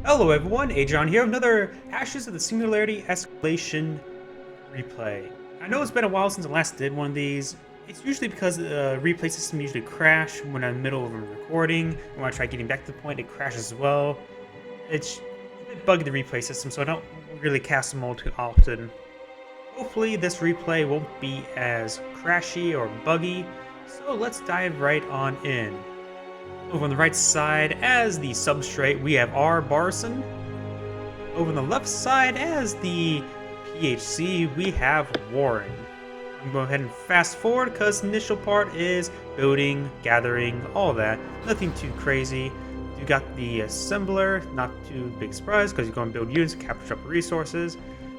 Hello everyone, Agion here, another Ashes of the Singularity Escalation replay. I know it's been a while since I last did one of these. It's usually because the replay system usually crash when I'm in the middle of a recording, and when I try getting back to the point, it crashes as well. It's a bit buggy, the replay system, so I don't really cast them all too often. Hopefully this replay won't be as crashy or buggy, so let's dive right on in. Over on the right side, as the Substrate, we have Rbarnson. Over on the left side, as the PHC, we have Warren. I'm going to go ahead and fast forward because the initial part is building, gathering, all that. Nothing too crazy. You got the assembler, not too big surprise because you're going to build units, capture up resources.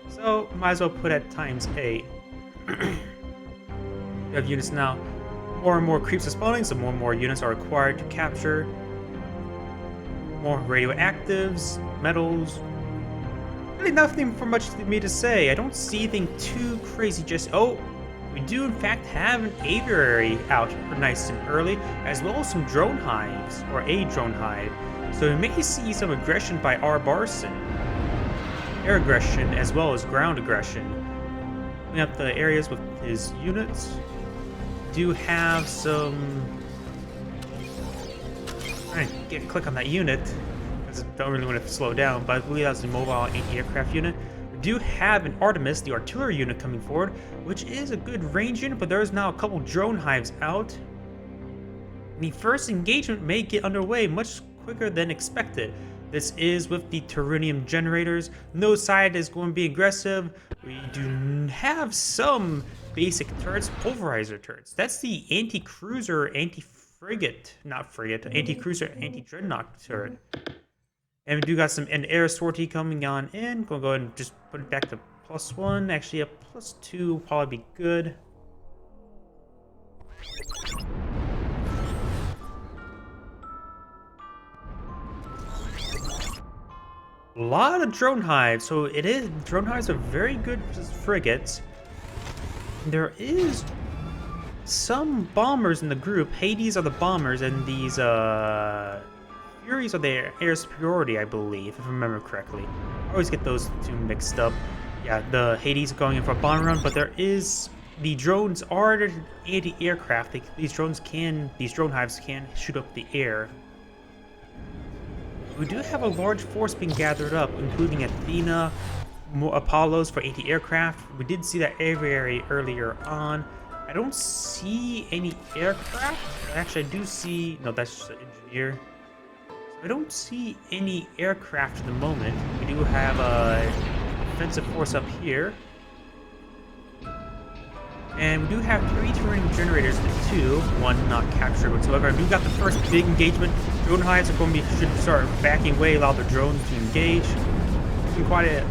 So might as well put at ×8. You have units now. More and more creeps are spawning, so more and more units are required to capture. More radioactives, metals. Really nothing for much for me to say. I don't see anything too crazy just... Oh, we do in fact have an aviary out nice and early, as well as some drone hives, or a drone hive. So we may see some aggression by Rbarnson. Air aggression, as well as ground aggression. Clean up the areas with his units. Do have some... I'm trying to click on that unit because I don't really want to slow down, but I believe that's the mobile anti-aircraft unit. We do have an AotS, the artillery unit, coming forward, which is a good range unit, but there's now a couple drone hives out. And the first engagement may get underway much quicker than expected. This is with the Terranium generators. No side is going to be aggressive. We do have some basic turrets, pulverizer turrets. That's the anti-cruiser, anti-frigate, not frigate, anti-cruiser, anti-dreadnought turret. And we do got an air sortie coming on in. Gonna go ahead and just put it back to +1. Actually, a +2 will probably be good. A lot of drone hives, so it is drone hives are very good as frigates. There is some bombers in the group. Hades are the bombers, and these Furies are the air superiority, I believe, if I remember correctly. I always get those two mixed up. Yeah, the Hades are going in for a bomb run, but there is the drones are anti-aircraft. These drone hives can shoot up the air. We do have a large force being gathered up, including Athena, more Apollos for anti-aircraft. We did see that aviary earlier on. I don't see any aircraft. Actually, I do see... No, that's just an engineer. So I don't see any aircraft at the moment. We do have a defensive force up here. And we do have 3 Terranium generators to 2, 1 not captured whatsoever. We got the first big engagement. Drone hives are going to should start backing away, allow the drones to engage. Quite a...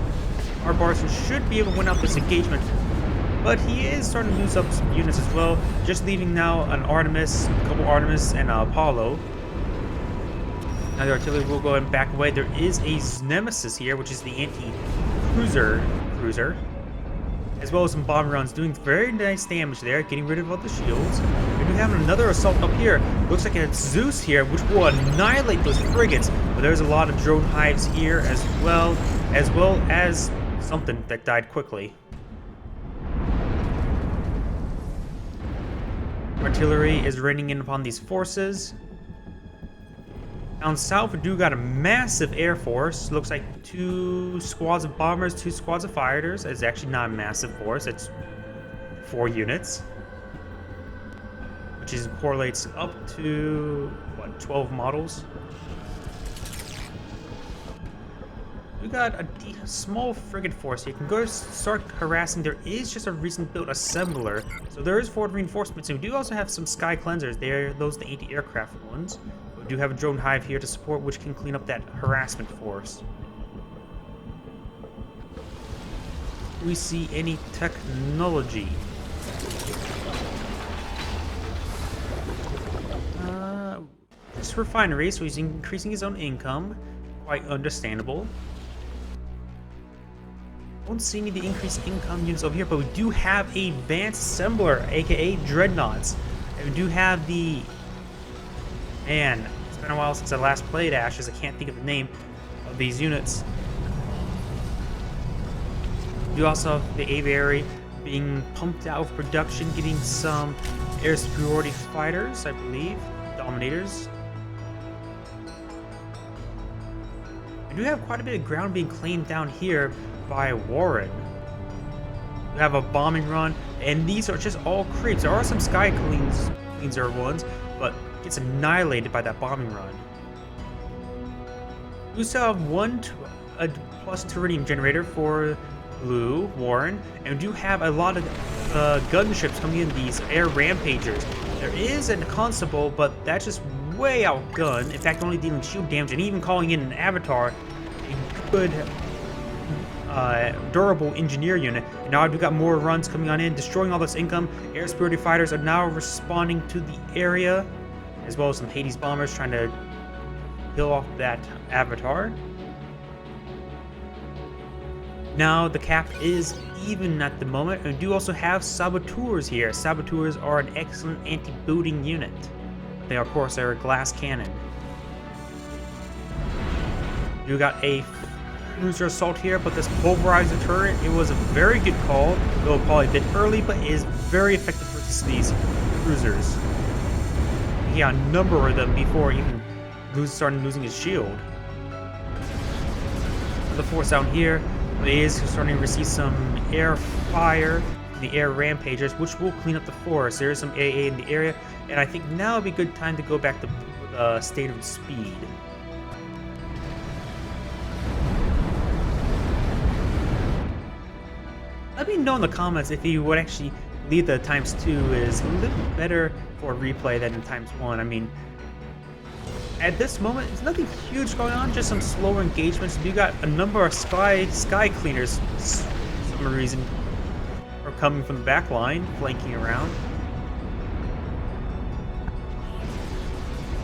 Rbarnson should be able to win out this engagement, but he is starting to lose up some units as well. Just leaving now an Artemis, a couple Artemis, and an Apollo. Now the artillery will go ahead and back away. There is a Nemesis here, which is the anti-cruiser, as well as some bomb runs, doing very nice damage there, getting rid of all the shields. We do have another assault up here. Looks like it's Zeus here, which will annihilate those frigates. But there's a lot of drone hives here as well as something that died quickly. Artillery is raining in upon these forces. Down south, we do got a massive air force. Looks like 2 squads of bombers, 2 squads of fighters. It's actually not a massive force. It's 4 units, which correlates up to what, 12 models. We got a small frigate force. You can go start harassing. There is just a recent built assembler, so there is forward reinforcements. And we do also have some sky cleansers. Those are the anti-aircraft ones. We do have a drone hive here to support, which can clean up that harassment force. Do we see any technology? This refinery, so he's increasing his own income. Quite understandable. Don't see any of the increased income units over here, but we do have a advanced assembler, aka dreadnoughts. And we do have the... Man, it's been a while since I last played Ashes. I can't think of the name. of these units. You also have the aviary being pumped out of production, getting some air superiority fighters, I believe, dominators. We do have quite a bit of ground being claimed down here by Warren. We have a bombing run, and these are just all creeps. There are some sky cleanser ones, but gets annihilated by that bombing run. We still have a plus Teridium generator for Blue, Warren, and we do have a lot of gunships coming in, these air rampagers. There is a constable, but that's just way outgunned. In fact, only dealing shield damage, and even calling in an avatar, a good durable engineer unit. And now we've got more runs coming on in, destroying all this income. Air superiority fighters are now responding to the area, as well as some Hades bombers trying to kill off that avatar. Now the cap is even at the moment, and we do also have saboteurs here. Saboteurs are an excellent anti-booting unit. They of course are a glass cannon. You got a cruiser assault here, but this pulverizer turret, it was a very good call, though probably a bit early, but it is very effective versus these cruisers. He outnumbered them before even started losing his shield. The force down here is starting to receive some air fire from the air rampagers, which will clean up the forest. There is some AA in the area, and I think now would be a good time to go back to state of speed. Let me know in the comments if you would actually believe that ×2 is a little better for replay than in ×1. I mean, at this moment, there's nothing huge going on, just some slower engagements. You got a number of sky cleaners, for some reason, are coming from the back line, flanking around.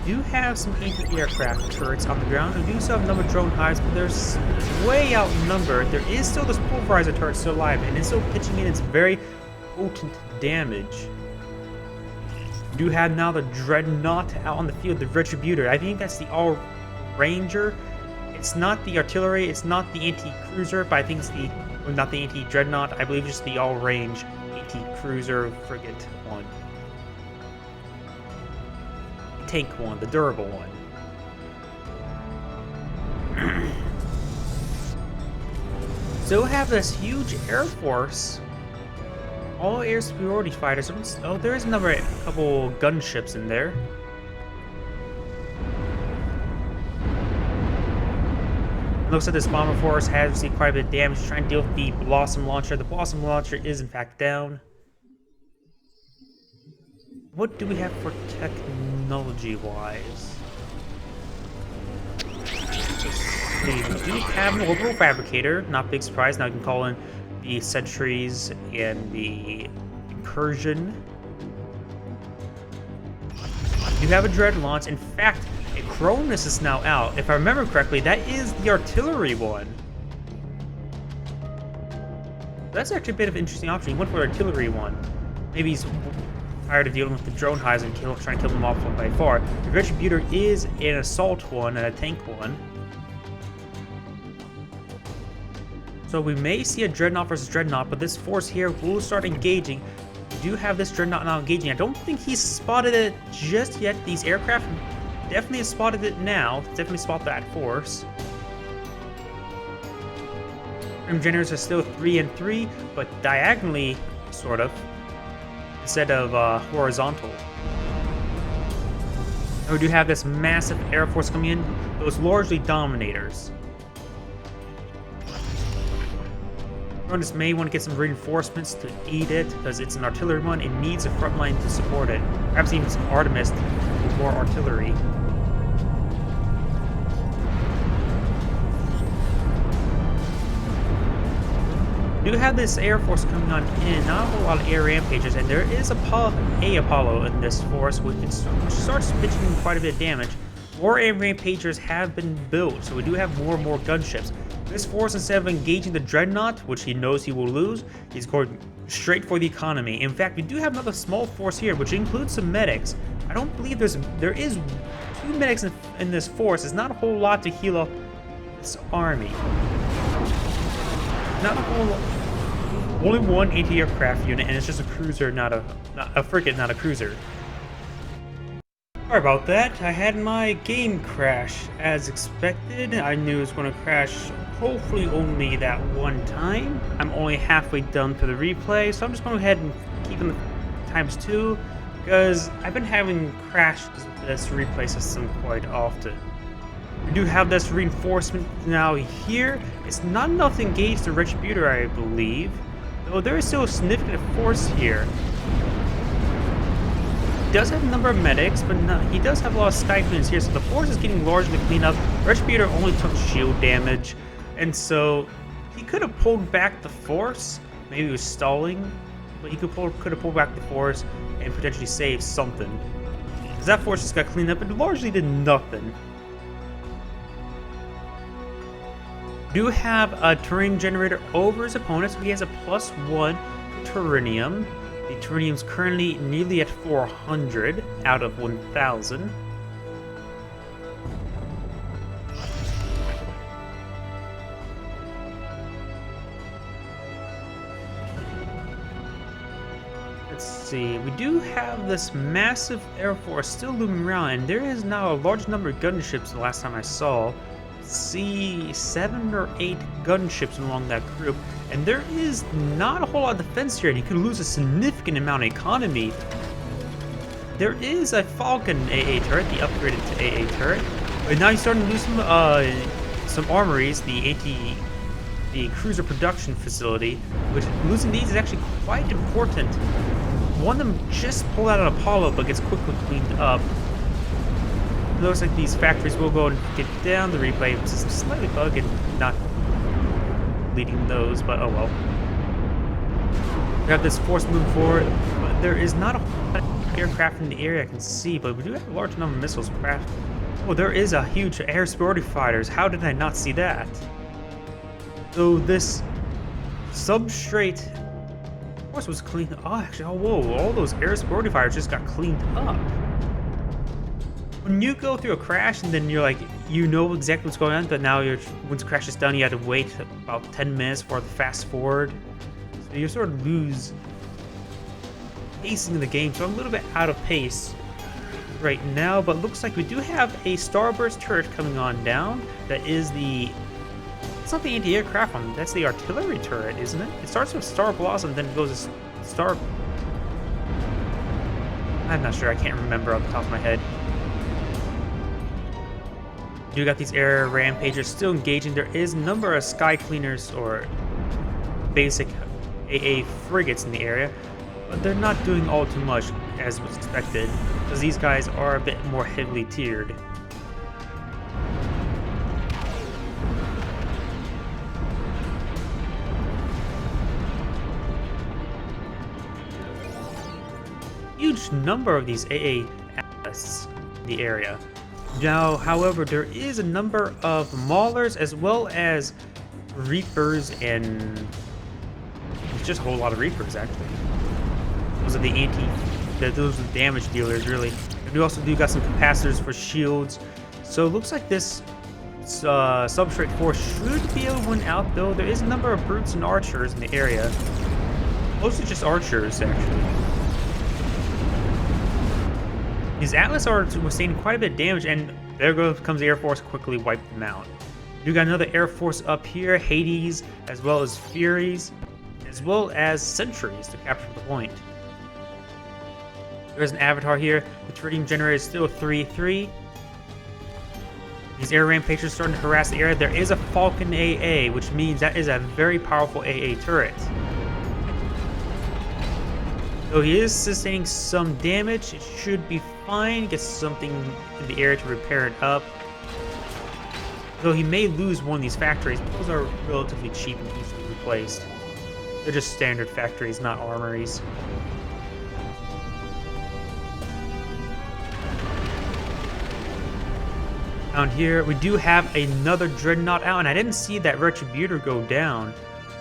You do have some anti-aircraft turrets on the ground. We do still have a number of drone hives, but they're way outnumbered. There is still this pulverizer turret still alive, and it's still pitching in its very potent damage. We do have now the Dreadnought out on the field, the Retributor. I think that's the all-ranger. It's not the artillery, it's not the anti-cruiser, but I think it's the, well, not the anti-Dreadnought, I believe it's just the all-range anti-cruiser frigate one. Tank one, the durable one. Still have this huge air force. All air superiority fighters. Oh, there is a couple gunships in there. Looks like this bomber force has received quite a bit of damage trying to deal with the Blossom launcher. The Blossom launcher is in fact down. What do we have for technology-wise? We do have an orbital fabricator. Not big surprise. Now you can call in the sentries and the incursion. You have a dread launch. In fact, a Cronus is now out. If I remember correctly, that is the artillery one. That's actually a bit of an interesting option. He went for the artillery one. Maybe he's tired of dealing with the drone hives and trying to kill them off one by far. The Retributor is an assault one and a tank one. So we may see a Dreadnought versus Dreadnought, but this force here will start engaging. We do have this Dreadnought now engaging. I don't think he's spotted it just yet. These aircraft definitely have spotted it now. Definitely spot that force. Grim Generators are still 3 and 3, but diagonally, sort of, instead of horizontal. And we do have this massive air force coming in. Those largely Dominators. Cronus may want to get some reinforcements to aid it, because it's an artillery one. It needs a front line to support it. Perhaps even some Artemis with more artillery. We do have this air force coming on in, not a whole lot of air rampagers, and there is a Apollo in this force, which starts pitching in quite a bit of damage. More air rampagers have been built, so we do have more and more gunships. This force, instead of engaging the Dreadnought, which he knows he will lose, he's going straight for the economy. In fact, we do have another small force here, which includes some medics. I don't believe there is 2 medics in this force. It's not a whole lot to heal up this army. Not a whole lot. Only one anti-aircraft unit, and it's just a cruiser, not a frigate, not a cruiser. Sorry about that. I had my game crash as expected. I knew it was going to crash hopefully only that one time. I'm only halfway done for the replay, so I'm just going to go ahead and keep them times 2 because I've been having crashes with this replay system quite often. We do have this reinforcement now here. It's not enough to engage the Retributor, I believe, though there is still a significant force here. He does have a number of medics, but he does have a lot of Skyplanes here, so the force is getting largely cleaned up. Retributor only took shield damage, and so he could have pulled back the force. Maybe he was stalling, but he could have pulled back the force and potentially saved something. Because that force just got cleaned up and largely did nothing. Do have a terrain generator over his opponent, so he has a +1 Terranium. The Terranium's currently nearly at 400 out of 1,000. Let's see, we do have this massive air force still looming around, and there is now a large number of gunships the last time I saw. See 7 or 8 gunships along that group, and there is not a whole lot of defense here, and you could lose a significant amount of economy. There is a Falcon AA turret, the upgraded to AA turret, but now you're starting to lose some armories, the cruiser production facility, which losing these is actually quite important. One of them just pulled out an Apollo, but gets quickly cleaned up. It looks like these factories will go and get down the replay. It's just slightly bug and not leading those, but oh well. We have this force moving forward, but there is not a lot of aircraft in the area I can see, but we do have a large number of missiles craft. Oh, there is a huge air superiority fighters. How did I not see that? So this Substrate force was cleaned. Oh, actually, oh whoa! All those air superiority fighters just got cleaned up. When you go through a crash and then you're like, you know exactly what's going on, but now once the crash is done, you have to wait about 10 minutes for the fast forward. So you sort of lose pacing in the game. So I'm a little bit out of pace right now, but looks like we do have a Starburst turret coming on down. That is it's not the anti-aircraft one, that's the artillery turret, isn't it? It starts with Star Blossom, then it goes to Star... I'm not sure, I can't remember off the top of my head. You got these air rampagers still engaging. There is a number of sky cleaners or basic AA frigates in the area, but they're not doing all too much as was expected, because these guys are a bit more heavily tiered. Huge number of these AA AotS in the area. Now, however, there is a number of Maulers as well as Reapers, and just a whole lot of Reapers actually. Those are those are the damage dealers really. And we also do got some capacitors for shields. So it looks like this Substrate force should be able to win out, though. There is a number of brutes and archers in the area. Mostly just archers actually. These Atlas are sustaining quite a bit of damage, and there comes the Air Force, quickly wipe them out. You got another Air Force up here, Hades, as well as Furies, as well as Sentries to capture the point. There's an Avatar here. The Terranium generator is still 3-3. These air rampagers are starting to harass the area. There is a Falcon AA, which means that is a very powerful AA turret. So he is sustaining some damage. It should be fine. Get something in the air to repair it up. Though he may lose one of these factories, but those are relatively cheap and easily replaced. They're just standard factories, not armories. Down here, we do have another Dreadnought out, and I didn't see that Retributor go down.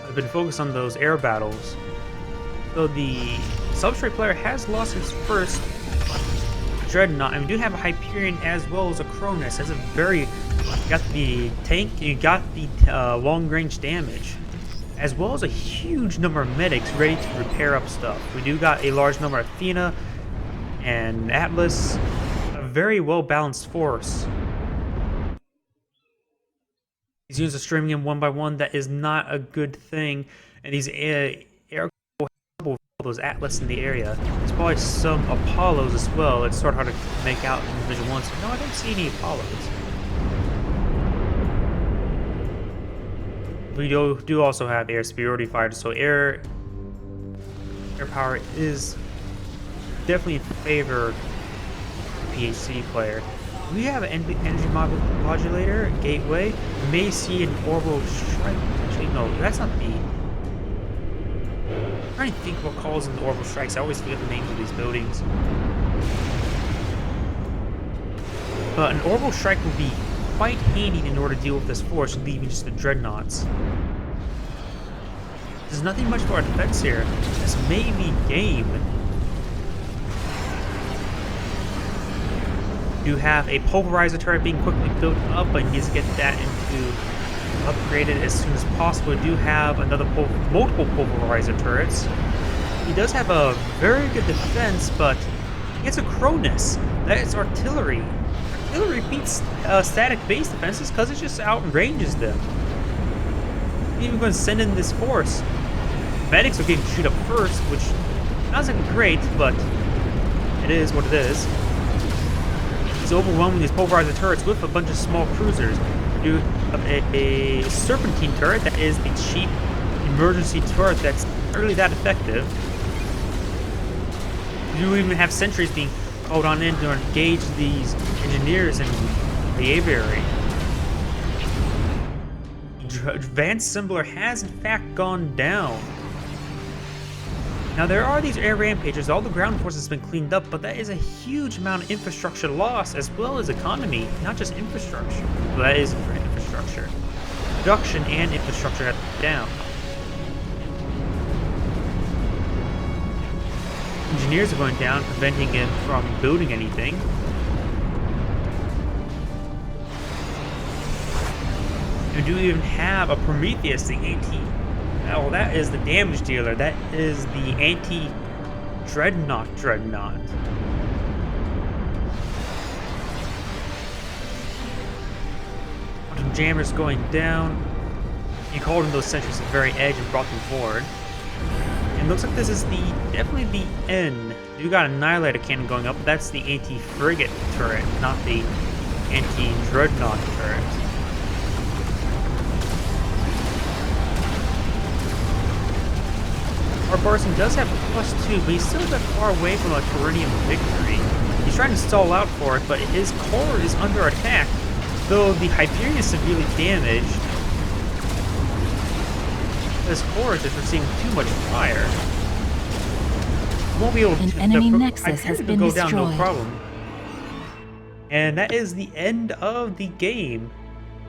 I've been focused on those air battles. So the Substrate player has lost his first Dreadnought, and we do have a Hyperion as well as a Cronus. That's a very You got the tank, you got the long-range damage, as well as a huge number of medics ready to repair up stuff. We do got a large number of Athena and Atlas, a very well-balanced force. These units are streaming in one by one. That is not a good thing. And these air those Atlas in the area. There's probably some Apollos as well. It's sort of hard to make out in Division 1. So no, I don't see any Apollos. We do also have air superiority fighters, so air power is definitely in favor of the PHC player. We have an energy modulator, gateway. We may see an orbital strike. Actually, no, that's not the... I'm trying to think what calls in the orbital strikes. I always forget the names of these buildings. But an orbital strike will be quite handy in order to deal with this force, leaving just the dreadnoughts. There's nothing much for our defense here. This may be game. You have a pulverizer turret being quickly built up, but needs to get that into upgraded as soon as possible. We do have another multiple pulverizer turrets. He does have a very good defense, but he gets a Cronus. That is artillery. Artillery beats static base defenses because it just outranges them. You're even going to send in this force. Medics are getting to shoot up first, which isn't great, but it is what it is. He's overwhelming these pulverizer turrets with a bunch of small cruisers. You have a serpentine turret that is a cheap emergency turret that's not really that effective. You even have sentries being called on in to engage these engineers in the aviary. Advanced Assembler has in fact gone down. Now there are these air rampages, all the ground forces have been cleaned up, but that is a huge amount of infrastructure loss as well as economy, not just infrastructure. Well, that is for infrastructure. Production and infrastructure have been down. Engineers are going down, preventing him from building anything. We do even have a Prometheus, the anti... Oh, that is the damage dealer. That is the anti-dreadnought. Quantum jammers going down. He called in those sentries at the very edge and brought them forward. And looks like this is definitely the end. You got an Annihilator cannon going up, but that's the anti-frigate turret, not the anti-dreadnought turret. Rbarnson does have +2, but he's still a bit far away from a Corinium victory. He's trying to stall out for it, but his core is under attack, though the Hyperion is severely damaged. His core is just receiving too much fire. Won't be able to. An enemy nexus has been go destroyed. down, no problem. And that is the end of the game.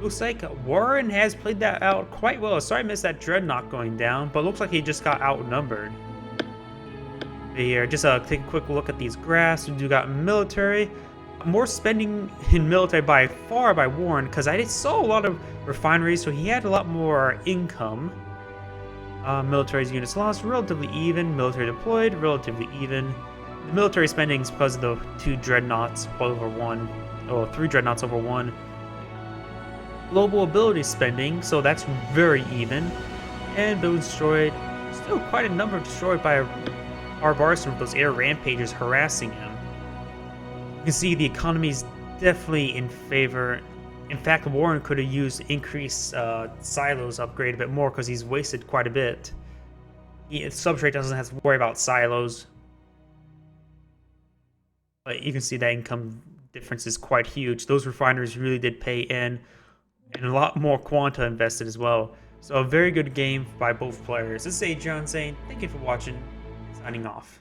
Looks like Warren has played that out quite well. Sorry I missed that Dreadnought going down, but looks like he just got outnumbered. Here, just take a quick look at these graphs. We do got military. More spending in military by far by Warren, because I saw a lot of refineries, so he had a lot more income. Military's units lost, relatively even. Military deployed, relatively even. The military spending is because of the 2 dreadnoughts over 1, or 3 dreadnoughts over 1. Global ability spending, so that's very even. And buildings destroyed, still quite a number destroyed by Rbarnson with those air rampages harassing him. You can see the economy's definitely in favor. In fact, Warren could have used increased silos upgrade a bit more because he's wasted quite a bit. Substrate doesn't have to worry about silos. But you can see that income difference is quite huge. Those refineries really did pay in, and a lot more quanta invested as well. So a very good game by both players. This is AotS saying thank you for watching, signing off.